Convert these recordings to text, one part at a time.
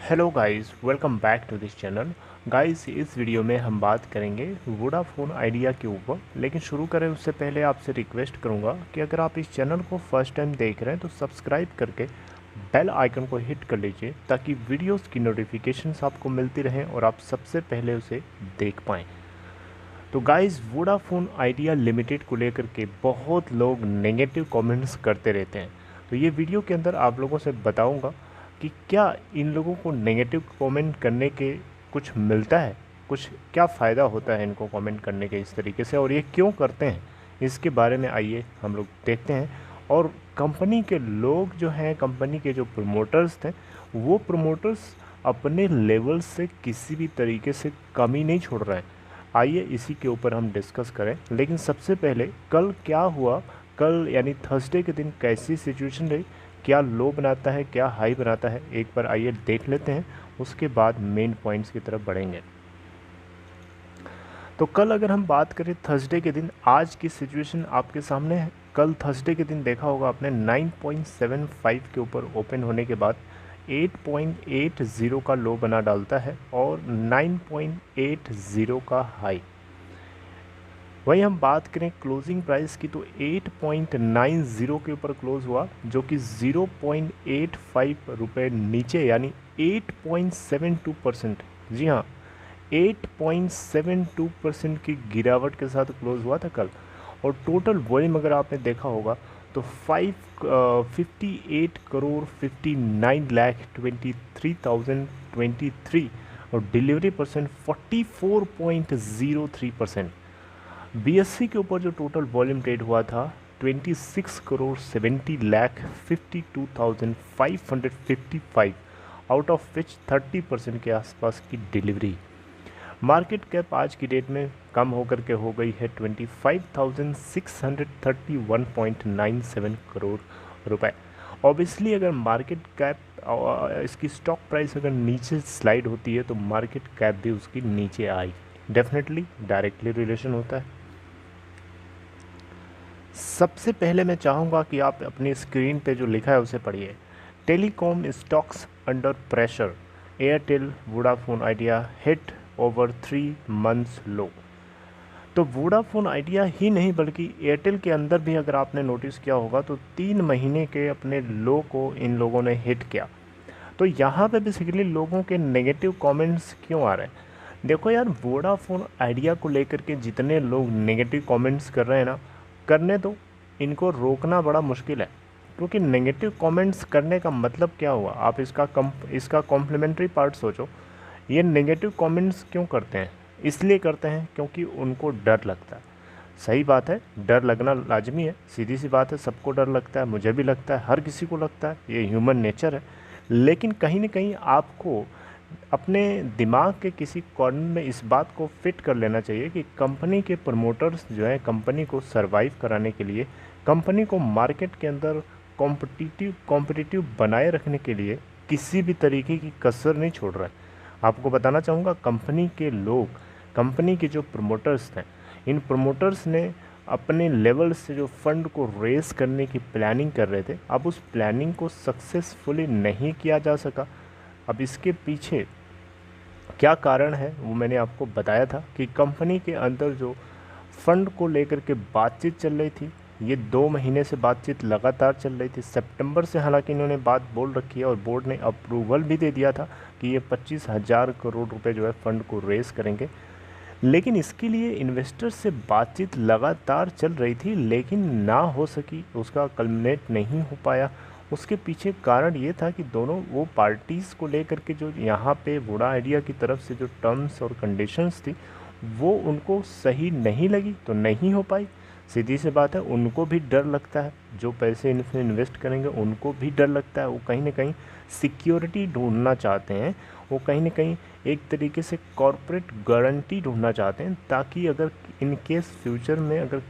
Hello guys, welcome back to this channel. Guys, इस video में हम बात करेंगे वोडाफोन आइडिया के ऊपर। लेकिन शुरू करें उससे पहले आपसे रिक्वेस्ट करूंगा कि अगर आप इस चैनल को फर्स्ट टाइम देख रहे हैं तो सब्सक्राइब करके बेल आइकन को हिट कर लीजिए ताकि वीडियोस की नोटिफिकेशंस आपको मिलती रहें और आप सबसे पहले उसे देख पाएँ। तो गाइस, वोडाफोन आइडिया लिमिटेड को लेकर के बहुत लोग नेगेटिव कमेंट्स करते रहते हैं। तो ये वीडियो के अंदर आप लोगों से बताऊंगा कि क्या इन लोगों को नेगेटिव कमेंट करने के कुछ मिलता है, कुछ क्या फ़ायदा होता है इनको कमेंट करने के इस तरीके से, और ये क्यों करते हैं, इसके बारे में आइए हम लोग देखते हैं। और कंपनी के लोग जो हैं, कंपनी के जो प्रमोटर्स थे, वो प्रमोटर्स अपने लेवल से किसी भी तरीके से कमी नहीं छोड़ रहे हैं। आइए इसी के ऊपर हम डिस्कस करें। लेकिन सबसे पहले कल क्या हुआ, कल यानी थर्सडे के दिन कैसी सिचुएशन रही, क्या लो बनाता है, क्या हाई बनाता है, एक बार आइए देख लेते हैं। उसके बाद मेन पॉइंट्स की तरफ बढ़ेंगे। तो कल अगर हम बात करें थर्सडे के दिन, आज की सिचुएशन आपके सामने है। कल थर्सडे के दिन देखा होगा आपने 9.75 के ऊपर ओपन होने के बाद 8.80 का लो बना डालता है और 9.80 का हाई। वहीं हम बात करें क्लोजिंग प्राइस की तो 8.90 के ऊपर क्लोज हुआ, जो कि 0.85 रुपये नीचे, यानी 8.72%। जी हाँ, 8.72% की गिरावट के साथ क्लोज हुआ था कल। और टोटल वॉल्यूम अगर आपने देखा होगा तो 58 करोड़ 59 लाख 23,023 और डिलीवरी परसेंट 44.03%। बीएससी के ऊपर जो टोटल वॉल्यूम ट्रेड हुआ था 26 crore 70 lakh 52,555, out of which 30% के आसपास की डिलीवरी। मार्केट कैप आज की डेट में कम होकर के हो गई है 25,631.97 करोड़ रुपए। ऑब्वियसली अगर मार्केट कैप, इसकी स्टॉक प्राइस अगर नीचे स्लाइड होती है तो मार्केट कैप भी उसकी नीचे आई, डेफिनेटली डायरेक्टली रिलेशन होता है। सबसे पहले मैं चाहूँगा कि आप अपनी स्क्रीन पे जो लिखा है उसे पढ़िए। Telecom stocks under pressure, Airtel Vodafone Idea hit over 3 months low. तो वोडाफोन आइडिया ही नहीं बल्कि एयरटेल के अंदर भी अगर आपने नोटिस किया होगा तो 3 महीने के अपने लो को इन लोगों ने हिट किया। तो यहाँ पे बेसिकली लोगों के नेगेटिव कमेंट्स क्यों आ रहे हैं? देखो यार, वोडाफोन आइडिया को लेकर के जितने लोग नेगेटिव कमेंट्स कर रहे हैं ना, करने दो, इनको रोकना बड़ा मुश्किल है। क्योंकि नेगेटिव कमेंट्स करने का मतलब क्या हुआ, आप इसका कॉम्प्लीमेंट्री पार्ट सोचो। ये नेगेटिव कमेंट्स क्यों करते हैं? इसलिए करते हैं क्योंकि उनको डर लगता है। सही बात है, डर लगना लाजमी है, सीधी सी बात है, सबको डर लगता है, मुझे भी लगता है, हर किसी को लगता है, ये ह्यूमन नेचर है। लेकिन कहीं ना कहीं आपको अपने दिमाग के किसी कॉर्नर में इस बात को फिट कर लेना चाहिए कि कंपनी के प्रमोटर्स जो है, कंपनी को सरवाइव कराने के लिए, कंपनी को मार्केट के अंदर कॉम्पिटिटिव बनाए रखने के लिए किसी भी तरीके की कसर नहीं छोड़ रहा है। आपको बताना चाहूँगा, कंपनी के लोग, कंपनी के जो प्रमोटर्स हैं, इन प्रमोटर्स ने अपने लेवल से जो फंड को रेस करने की प्लानिंग कर रहे थे, अब उस प्लानिंग को सक्सेसफुली नहीं किया जा सका। अब इसके पीछे क्या कारण है वो मैंने आपको बताया था कि कंपनी के अंदर जो फंड को लेकर के बातचीत चल रही थी, ये 2 महीने से बातचीत लगातार चल रही थी। सितंबर से हालांकि इन्होंने बात बोल रखी है और बोर्ड ने अप्रूवल भी दे दिया था कि ये 25,000 करोड़ रुपए जो है फंड को रेस करेंगे। लेकिन इसके लिए इन्वेस्टर से बातचीत लगातार चल रही थी, लेकिन ना हो सकी, उसका कल्मिनेट नहीं हो पाया। उसके पीछे कारण ये था कि दोनों वो पार्टीज़ को लेकर के जो यहाँ पे वोडा आइडिया की तरफ से जो टर्म्स और कंडीशंस थी वो उनको सही नहीं लगी, तो नहीं हो पाई। सीधी सी बात है, उनको भी डर लगता है, जो पैसे इनमें इन्वेस्ट करेंगे उनको भी डर लगता है। वो कहीं ना कहीं सिक्योरिटी ढूंढना चाहते हैं, वो कहीं ना कहीं एक तरीके से कॉरपोरेट गारंटी ढूंढना चाहते हैं, ताकि अगर इन केस फ्यूचर में अगर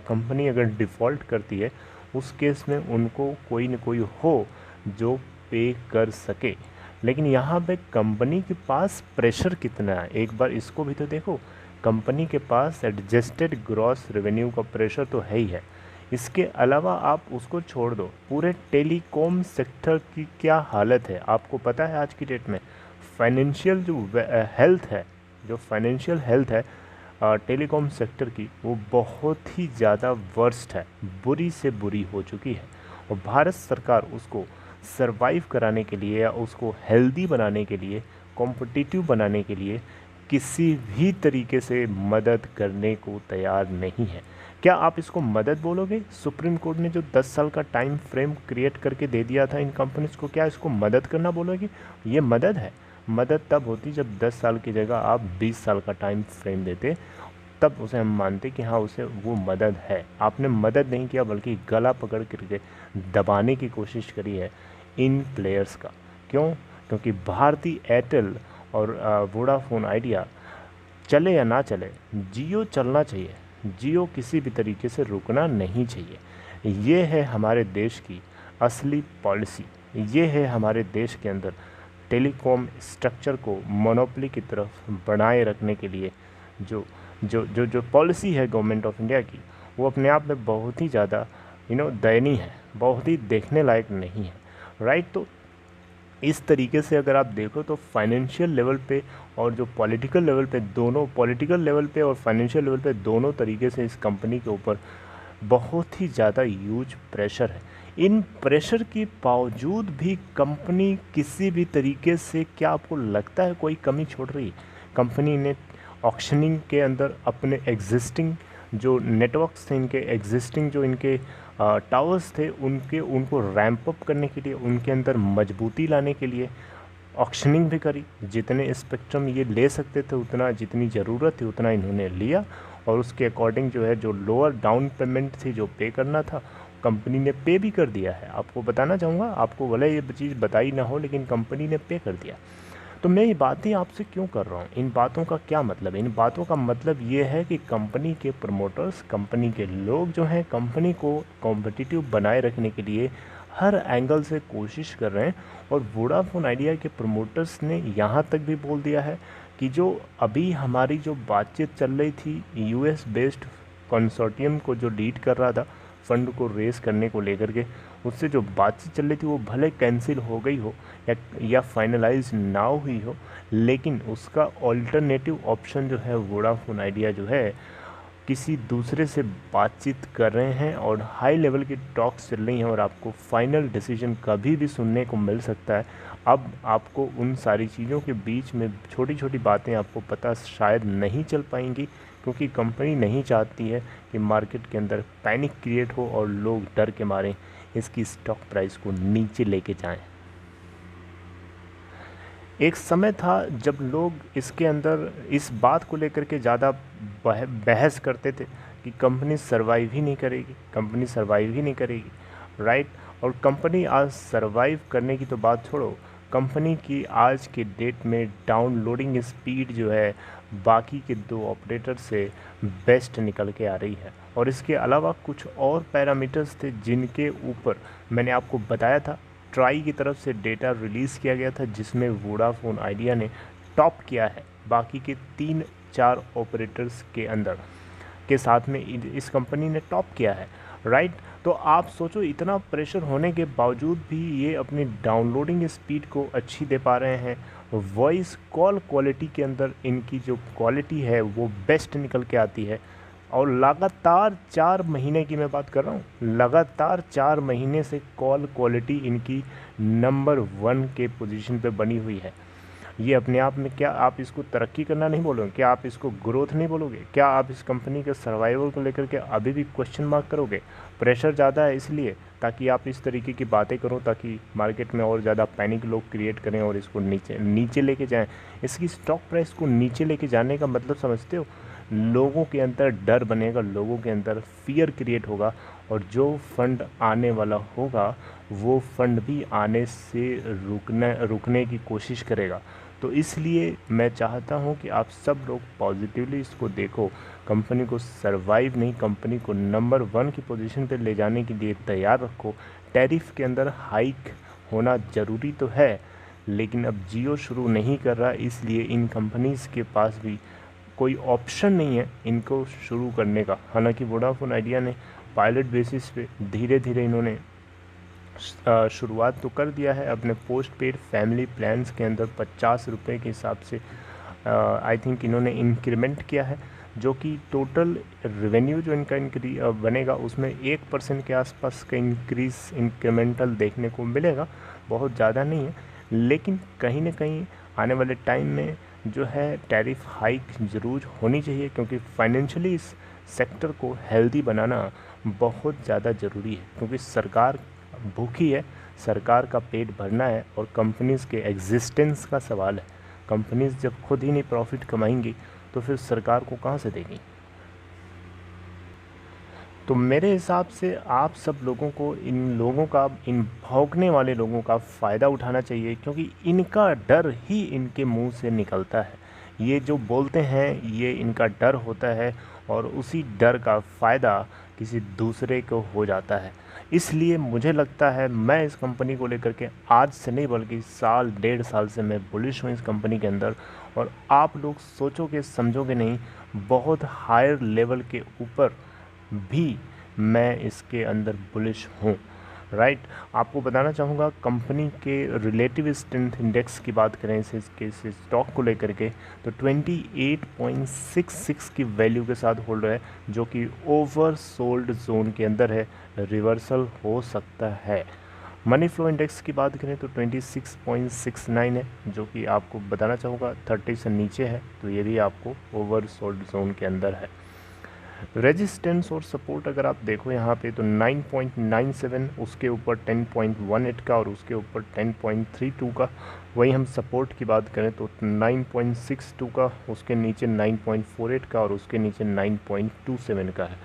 कंपनी अगर डिफ़ॉल्ट करती है, उस केस में उनको कोई न कोई हो जो पे कर सके। लेकिन यहाँ पे कंपनी के पास प्रेशर कितना है, एक बार इसको भी तो देखो। कंपनी के पास एडजस्टेड ग्रॉस रेवेन्यू का प्रेशर तो है ही है। इसके अलावा आप उसको छोड़ दो, पूरे टेलीकॉम सेक्टर की क्या हालत है आपको पता है आज की डेट में। फाइनेंशियल जो हेल्थ है, जो फाइनेंशियल हेल्थ है टेलीकॉम सेक्टर की, वो बहुत ही ज़्यादा वर्स्ट है, बुरी से बुरी हो चुकी है। और भारत सरकार उसको सरवाइव कराने के लिए या उसको हेल्दी बनाने के लिए, कॉम्पिटिटिव बनाने के लिए किसी भी तरीके से मदद करने को तैयार नहीं है। क्या आप इसको मदद बोलोगे? सुप्रीम कोर्ट ने जो 10 साल का टाइम फ्रेम क्रिएट करके दे दिया था इन कंपनीज को, क्या इसको मदद करना बोलोगे? ये मदद है? मदद तब होती जब 10 साल की जगह आप 20 साल का टाइम फ्रेम देते, तब उसे हम मानते कि हाँ उसे वो मदद है। आपने मदद नहीं किया बल्कि गला पकड़ करके दबाने की कोशिश करी है इन प्लेयर्स का। क्यों? क्योंकि भारती एयरटेल और वोडाफोन आइडिया चले या ना चले, जियो चलना चाहिए। जियो किसी भी तरीके से रुकना नहीं चाहिए। ये है हमारे देश की असली पॉलिसी। ये है हमारे देश के अंदर टेलीकॉम स्ट्रक्चर को मोनोपोली की तरफ बनाए रखने के लिए जो जो जो जो पॉलिसी है गवर्नमेंट ऑफ इंडिया की, वो अपने आप में बहुत ही ज़्यादा दयनीय है, बहुत ही देखने लायक नहीं है। राइट? तो इस तरीके से अगर आप देखो तो फाइनेंशियल लेवल पे और जो पॉलिटिकल लेवल पे, दोनों पॉलिटिकल लेवल पे और फाइनेंशियल लेवल पे दोनों तरीके से इस कंपनी के ऊपर बहुत ही ज़्यादा ह्यूज प्रेशर है। इन प्रेशर के बावजूद भी कंपनी किसी भी तरीके से, क्या आपको लगता है कोई कमी छोड़ रही है? कंपनी ने ऑक्शनिंग के अंदर अपने एग्जिस्टिंग जो नेटवर्क्स थे, इनके एग्जिस्टिंग जो इनके टावर्स थे, उनको रैंप अप करने के लिए, उनके अंदर मजबूती लाने के लिए ऑक्शनिंग भी करी। जितने स्पेक्ट्रम ये ले सकते थे, उतना जितनी ज़रूरत थी उतना इन्होंने लिया, और उसके अकॉर्डिंग जो है, जो लोअर डाउन पेमेंट थी जो पे करना था, कंपनी ने पे भी कर दिया है। आपको बताना चाहूँगा, आपको भले ये चीज़ बताई ना हो, लेकिन कंपनी ने पे कर दिया। तो मैं ये बातें आपसे क्यों कर रहा हूँ? इन बातों का क्या मतलब है? इन बातों का मतलब ये है कि कंपनी के प्रमोटर्स, कंपनी के लोग जो हैं, कंपनी को कॉम्पिटिटिव बनाए रखने के लिए हर एंगल से कोशिश कर रहे हैं। और वोडाफोन आइडिया के प्रमोटर्स ने यहाँ तक भी बोल दिया है कि जो अभी हमारी जो बातचीत चल रही थी यूएस बेस्ड कंसोर्टियम को जो लीड कर रहा था फंड को रेस करने को लेकर के, उससे जो बातचीत चल रही थी वो भले कैंसिल हो गई हो या फाइनलाइज ना हुई हो, लेकिन उसका ऑल्टरनेटिव ऑप्शन जो है वोडाफोन आइडिया जो है किसी दूसरे से बातचीत कर रहे हैं और हाई लेवल की टॉक्स चल रही हैं, और आपको फाइनल डिसीजन कभी भी सुनने को मिल सकता है। अब आपको उन सारी चीज़ों के बीच में छोटी छोटी बातें आपको पता शायद नहीं चल पाएंगी, क्योंकि कंपनी नहीं चाहती है कि मार्केट के अंदर पैनिक क्रिएट हो और लोग डर के मारे इसकी स्टॉक प्राइस को नीचे लेके जाएं। एक समय था जब लोग इसके अंदर इस बात को लेकर के ज़्यादा बहस करते थे कि कंपनी सरवाइव ही नहीं करेगी, कंपनी सरवाइव ही नहीं करेगी। राइट? और कंपनी आज सरवाइव करने की तो बात छोड़ो, कंपनी की आज के डेट में डाउनलोडिंग स्पीड जो है बाकी के दो ऑपरेटर से बेस्ट निकल के आ रही है। और इसके अलावा कुछ और पैरामीटर्स थे जिनके ऊपर मैंने आपको बताया था, ट्राई की तरफ से डेटा रिलीज़ किया गया था जिसमें वोडाफोन आइडिया ने टॉप किया है बाकी के 3-4 ऑपरेटर्स के अंदर के साथ में इस कंपनी ने टॉप किया है। राइट? तो आप सोचो, इतना प्रेशर होने के बावजूद भी ये अपनी डाउनलोडिंग स्पीड को अच्छी दे पा रहे हैं। वॉइस कॉल क्वालिटी के अंदर इनकी जो क्वालिटी है वो बेस्ट निकल के आती है। और लगातार 4 महीने की मैं बात कर रहा हूँ, लगातार 4 महीने से कॉल क्वालिटी इनकी नंबर 1 के पोजीशन पे बनी हुई है। ये अपने आप में, क्या आप इसको तरक्की करना नहीं बोलोगे? क्या आप इसको ग्रोथ नहीं बोलोगे? क्या आप इस कंपनी के सर्वाइवल को लेकर के अभी भी क्वेश्चन मार्क करोगे? प्रेशर ज़्यादा है इसलिए, ताकि आप इस तरीके की बातें करो, ताकि मार्केट में और ज़्यादा पैनिक लोग क्रिएट करें और इसको नीचे लेके जाएँ। इसकी स्टॉक प्राइस को नीचे लेके जाने का मतलब समझते हो? लोगों के अंदर डर बनेगा, लोगों के अंदर फियर क्रिएट होगा, और जो फंड आने वाला होगा वो फंड भी आने से रुकने की कोशिश करेगा। तो इसलिए मैं चाहता हूं कि आप सब लोग पॉजिटिवली इसको देखो, कंपनी को सरवाइव नहीं, कंपनी को नंबर 1 की पोजीशन पे ले जाने के लिए तैयार रखो। टैरिफ के अंदर हाइक होना ज़रूरी तो है, लेकिन अब जियो शुरू नहीं कर रहा, इसलिए इन कंपनीज़ के पास भी कोई ऑप्शन नहीं है इनको शुरू करने का। हालांकि वोडाफोन आइडिया ने पायलट बेसिस पे धीरे धीरे इन्होंने शुरुआत तो कर दिया है अपने पोस्ट पेड फैमिली प्लान्स के अंदर 50 रुपये के हिसाब से आई थिंक इन्होंने इंक्रीमेंट किया है, जो कि टोटल रेवेन्यू जो इनका बनेगा उसमें 1% के आसपास का इंक्रीमेंटल देखने को मिलेगा। बहुत ज़्यादा नहीं है, लेकिन कहीं ना कहीं आने वाले टाइम में जो है टैरिफ हाइक ज़रूर होनी चाहिए, क्योंकि फाइनेंशियली इस सेक्टर को हेल्दी बनाना बहुत ज़्यादा ज़रूरी है। क्योंकि सरकार भूखी है, सरकार का पेट भरना है और कंपनीज़ के एग्जिस्टेंस का सवाल है। कंपनीज़ जब खुद ही नहीं प्रॉफिट कमाएंगी तो फिर सरकार को कहाँ से देगी। तो मेरे हिसाब से आप सब लोगों को इन भौंकने वाले लोगों का फ़ायदा उठाना चाहिए, क्योंकि इनका डर ही इनके मुंह से निकलता है। ये जो बोलते हैं ये इनका डर होता है और उसी डर का फ़ायदा किसी दूसरे को हो जाता है। इसलिए मुझे लगता है मैं इस कंपनी को लेकर के आज से नहीं बल्कि साल 1.5 साल से मैं बुलिश हूँ इस कंपनी के अंदर। और आप लोग सोचोगे समझोगे नहीं, बहुत हायर लेवल के ऊपर भी मैं इसके अंदर बुलिश हूँ। राइट, आपको बताना चाहूँगा कंपनी के रिलेटिव स्ट्रेंथ इंडेक्स की बात करें इस स्टॉक को लेकर के तो 28.66 की वैल्यू के साथ होल्ड है, जो कि ओवर सोल्ड जोन के अंदर है, रिवर्सल हो सकता है। मनी फ्लो इंडेक्स की बात करें तो 26.69 है, जो कि आपको बताना चाहूँगा 30 से नीचे है, तो ये भी आपको ओवर सोल्ड जोन के अंदर है। रेजिस्टेंस और सपोर्ट अगर आप देखो यहाँ पे तो 9.97, उसके ऊपर 10.18 का और उसके ऊपर 10.32 का। वहीं हम सपोर्ट की बात करें तो 9.62 का, उसके नीचे 9.48 का और उसके नीचे 9.27 का है।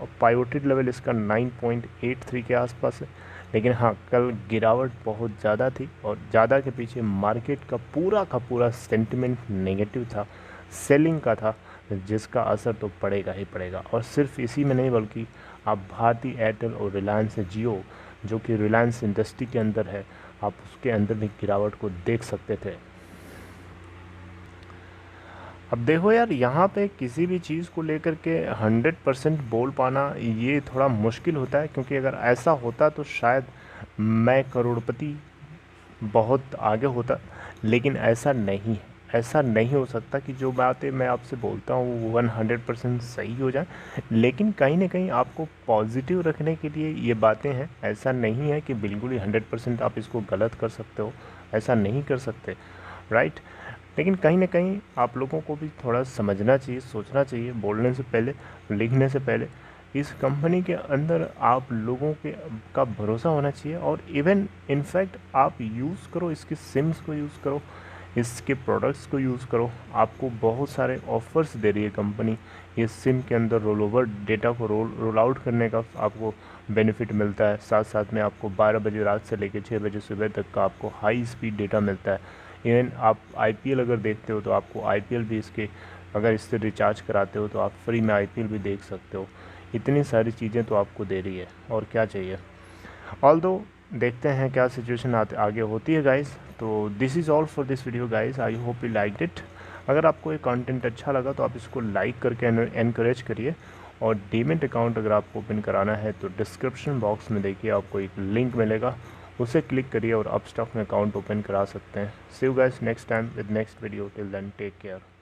और पाइवोटेड लेवल इसका 9.83 के आसपास है। लेकिन हाँ, कल गिरावट बहुत ज़्यादा थी और ज़्यादा के पीछे मार्केट का पूरा सेंटिमेंट नेगेटिव था, सेलिंग का था, जिसका असर तो पड़ेगा ही पड़ेगा। और सिर्फ इसी में नहीं बल्कि आप भारती एयरटेल और रिलायंस जियो, जो कि रिलायंस इंडस्ट्री के अंदर है, आप उसके अंदर भी गिरावट को देख सकते थे। अब देखो यार, यहाँ पे किसी भी चीज़ को लेकर के 100% बोल पाना ये थोड़ा मुश्किल होता है, क्योंकि अगर ऐसा होता तो शायद मैं करोड़पति बहुत आगे होता, लेकिन ऐसा नहीं है। ऐसा नहीं हो सकता कि जो बातें मैं आपसे बोलता हूँ वो 100% सही हो जाए, लेकिन कहीं ना कहीं आपको पॉजिटिव रखने के लिए ये बातें हैं। ऐसा नहीं है कि बिल्कुल ही 100% आप इसको गलत कर सकते हो, ऐसा नहीं कर सकते, राइट। लेकिन कहीं ना कहीं आप लोगों को भी थोड़ा समझना चाहिए, सोचना चाहिए, बोलने से पहले, लिखने से पहले। इस कंपनी के अंदर आप लोगों का भरोसा होना चाहिए। और इवन इनफैक्ट आप यूज़ करो, इसके सिम्स को यूज़ करो, इसके प्रोडक्ट्स को यूज़ करो। आपको बहुत सारे ऑफ़र्स दे रही है कंपनी। ये सिम के अंदर रोल ओवर डेटा को रोल आउट करने का आपको बेनिफिट मिलता है। साथ साथ में आपको 12 बजे रात से लेकर 6 बजे सुबह तक का आपको हाई स्पीड डेटा मिलता है। इवन आप IPL अगर देखते हो तो आपको IPL भी इसके, अगर इससे रिचार्ज कराते हो तो आप फ्री में IPL भी देख सकते हो। इतनी सारी चीज़ें तो आपको दे रही है, और क्या चाहिए। ऑल्दो देखते हैं क्या सिचुएशन आगे होती है गाइस। तो this is all for this video guys, I hope you liked it. अगर आपको ये कंटेंट अच्छा लगा तो आप इसको लाइक करके एनकरेज करिए। और डीमैट अकाउंट अगर आपको ओपन कराना है तो डिस्क्रिप्शन बॉक्स में देखिए आपको एक लिंक मिलेगा, उसे क्लिक करिए और अपस्टॉक में अकाउंट ओपन करा सकते हैं। See you guys next time with next video, till then take care.